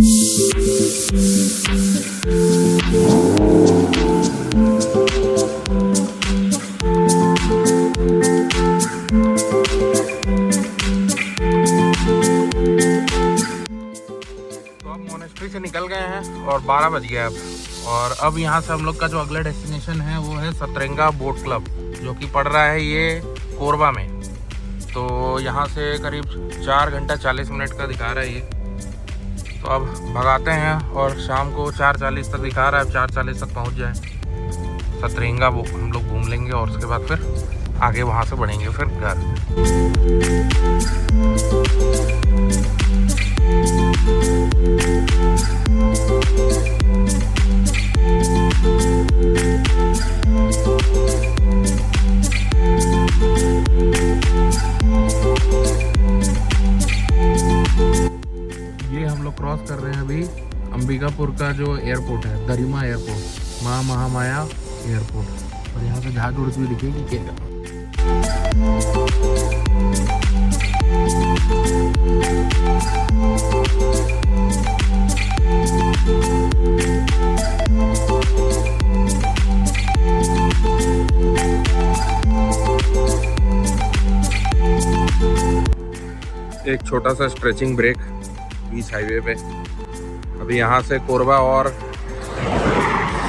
Monastery से निकल गए हैं और 12 बज गए अब। और अब यहाँ से हम लोग का जो अगला डेस्टिनेशन है वो है सतरंगा बोट क्लब, जो कि पड़ रहा है ये कोरबा में। तो यहाँ से करीब 4 घंटा 40 मिनट का दिखा रहा है ये। तो अब भगाते हैं और शाम को 4:40 तक दिखा रहा है, 4:40 तक पहुँच जाए सतरंगा। हम लोग घूम लेंगे और उसके बाद फिर आगे वहाँ से बढ़ेंगे फिर घर। ये हम लोग क्रॉस कर रहे हैं अभी अंबिकापुर का जो एयरपोर्ट है, गरिमा एयरपोर्ट, माँ महामाया एयरपोर्ट। और यहाँ से जहाज उड़ती हुई दिखेगी क्या। एक छोटा सा स्ट्रेचिंग ब्रेक बीच हाईवे पे। अभी यहाँ से कोरबा और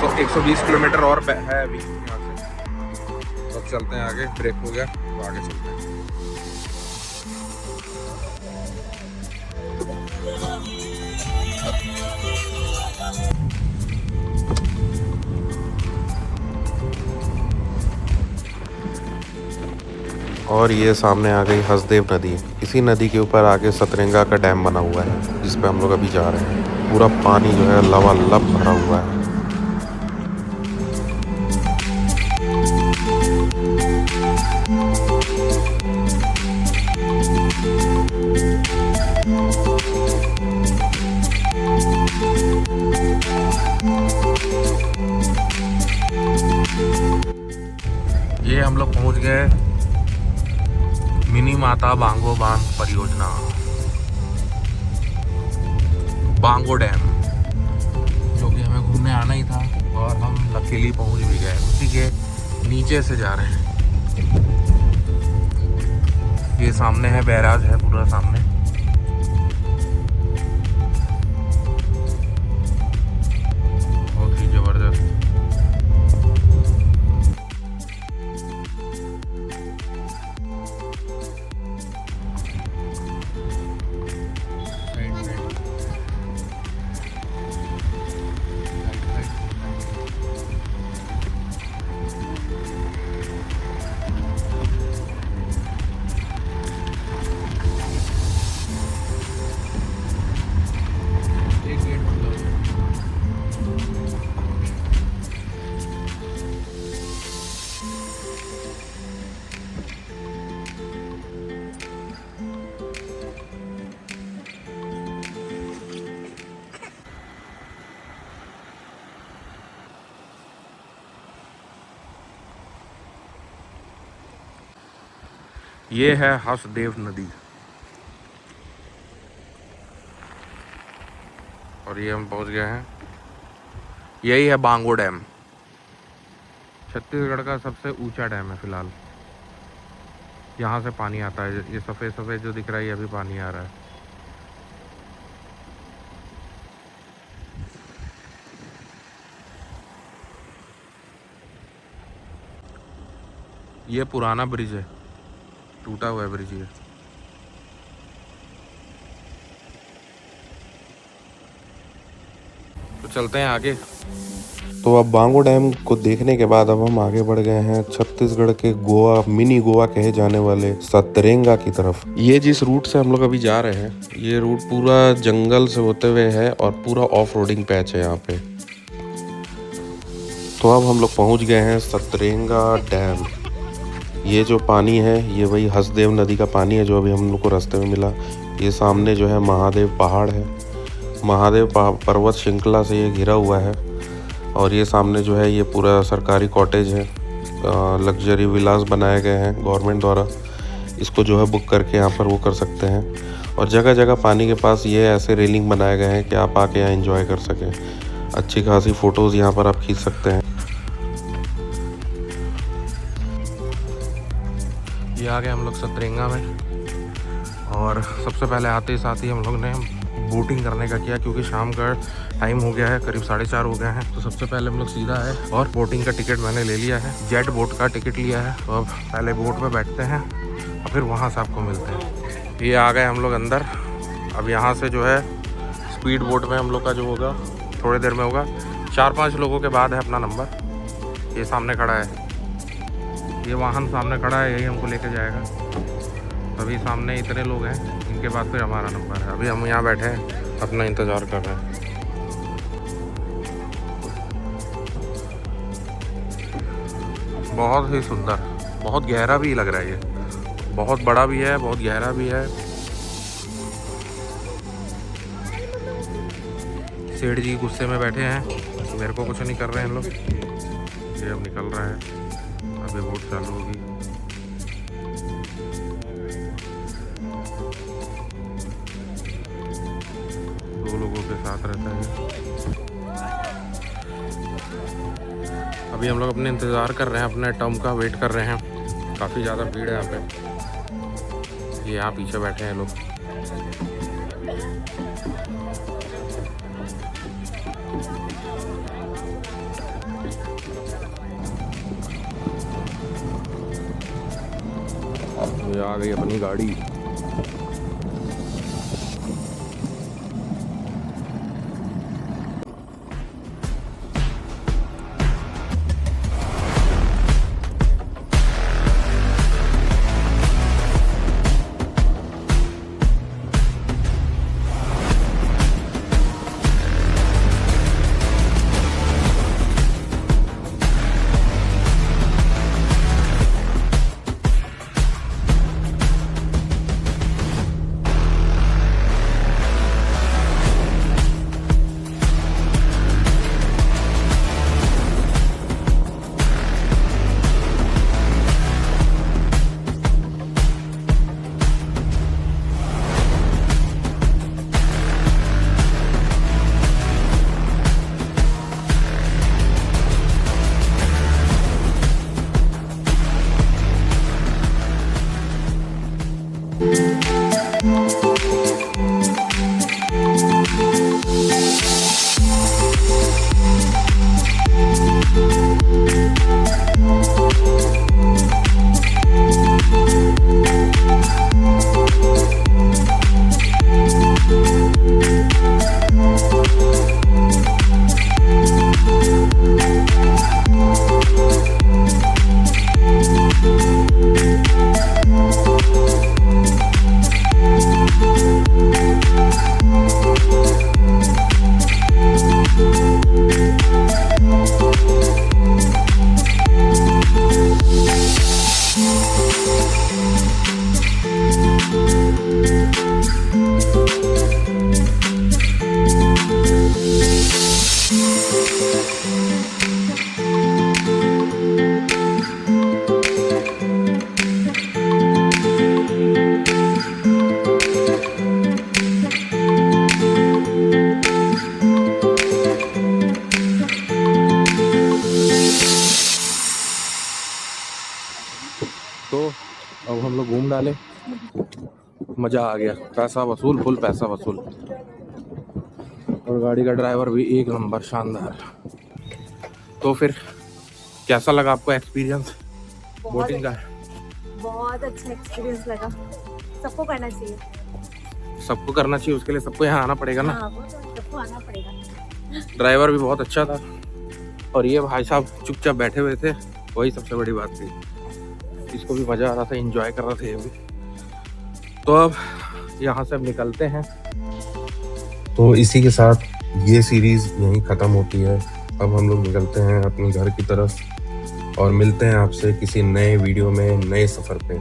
120 किलोमीटर और है अभी यहाँ से। तो चलते हैं आगे, ब्रेक हो गया तो आगे चलते हैं। और ये सामने आ गई हसदेव नदी। इसी नदी के ऊपर आगे सतरंगा का डैम बना हुआ है, जिस पे हम लोग अभी जा रहे हैं। पूरा पानी जो है लबालब भरा हुआ है। ये हम लोग पहुँच गए मिनी माता बांगो बांध परियोजना, बांगो डैम, जो कि हमें घूमने आना ही था और हम लकीली पहुंच भी गए। उसी के नीचे से जा रहे हैं। ये सामने है बैराज है पूरा सामने। बहुत ही जबरदस्त। ये है हसदेव नदी और ये हम पहुंच गए हैं। यही है बांगो डैम, छत्तीसगढ़ का सबसे ऊंचा डैम है फिलहाल। यहाँ से पानी आता है। ये सफ़ेद सफ़ेद जो दिख रहा है, ये अभी पानी आ रहा है। ये पुराना ब्रिज है, टूटा हुआ है ब्रिज ये। तो चलते हैं आगे। तो अब बांगो डैम को देखने के बाद अब हम आगे बढ़ गए हैं छत्तीसगढ़ के गोवा, मिनी गोवा कहे जाने वाले सतरंगा की तरफ। ये जिस रूट से हम लोग अभी जा रहे हैं, ये रूट पूरा जंगल से होते हुए है और पूरा ऑफ रोडिंग पैच है यहाँ पे। तो अब हम लोग पहुँच गए हैं सतरंगा डैम। ये जो पानी है ये वही हसदेव नदी का पानी है जो अभी हम लोग को रास्ते में मिला। ये सामने जो है महादेव पहाड़ है, महादेव पर्वत श्रृंखला से ये घिरा हुआ है। और ये सामने जो है ये पूरा सरकारी कॉटेज है, लग्जरी विलास बनाए गए हैं गवर्नमेंट द्वारा। इसको जो है बुक करके यहाँ पर वो कर सकते हैं। और जगह जगह पानी के पास ये ऐसे रेलिंग बनाए गए हैं कि आप आके यहाँ एंजॉय कर सकें। अच्छी खासी फ़ोटोज़ यहाँ पर आप खींच सकते हैं। ये आ गए हम लोग सतरेंगा में, और सबसे पहले आते ही साथ ही हम लोग ने बोटिंग करने का किया, क्योंकि शाम का टाइम हो गया है, करीब 4:30 हो गए हैं। तो सबसे पहले हम लोग सीधा है और बोटिंग का टिकट मैंने ले लिया है, जेट बोट का टिकट लिया है। तो अब पहले बोट में बैठते हैं और फिर वहाँ से आपको मिलते हैं। ये आ गए हम लोग अंदर। अब यहाँ से जो है स्पीड बोट में हम लोग का जो होगा थोड़ी देर में होगा। 4-5 लोगों के बाद है अपना नंबर। ये सामने खड़ा है, ये वाहन सामने खड़ा है, यही हमको लेके जाएगा। अभी सामने इतने लोग हैं, इनके बाद फिर हमारा नंबर है। अभी हम यहाँ बैठे हैं, अपना इंतज़ार कर रहे हैं। बहुत ही सुंदर, बहुत गहरा भी लग रहा है। ये बहुत बड़ा भी है, बहुत गहरा भी है। सेठ जी गुस्से में बैठे हैं, मेरे को कुछ नहीं कर रहे हैं लोग। ये अब निकल रहा है, अभी बोट चालू होगी। दो लोगों के साथ रहता है। अभी हम लोग अपने इंतज़ार कर रहे हैं, अपने टर्म का वेट कर रहे हैं। काफ़ी ज़्यादा भीड़ है यहाँ पे। ये यहाँ पीछे बैठे हैं लोग। ये आ गई अपनी गाड़ी। तो अब हम लोग घूम डाले, मज़ा आ गया। पैसा वसूल, फुल पैसा वसूल। और गाड़ी का ड्राइवर भी एक नंबर, शानदार। तो फिर कैसा लगा आपको एक्सपीरियंस बोटिंग का? बहुत अच्छा एक्सपीरियंस लगा। सबको करना चाहिए। सबको करना चाहिए, उसके लिए सबको यहाँ आना पड़ेगा ना। हाँ, वो तो सबको आना पड़ेगा। ड्राइवर भी बहुत अच्छा था, और ये भाई साहब चुपचाप बैठे हुए थे, वही सबसे बड़ी बात थी। इसको भी मज़ा आ रहा था, एंजॉय कर रहा था ये भी। तो अब यहाँ से अब निकलते हैं। तो इसी के साथ ये सीरीज़ यहीं ख़त्म होती है। अब हम लोग निकलते हैं अपने घर की तरफ और मिलते हैं आपसे किसी नए वीडियो में, नए सफ़र पे।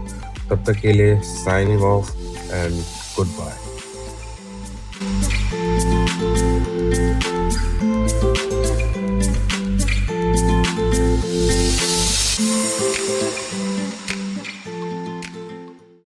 तब तक के लिए signing off and good bye.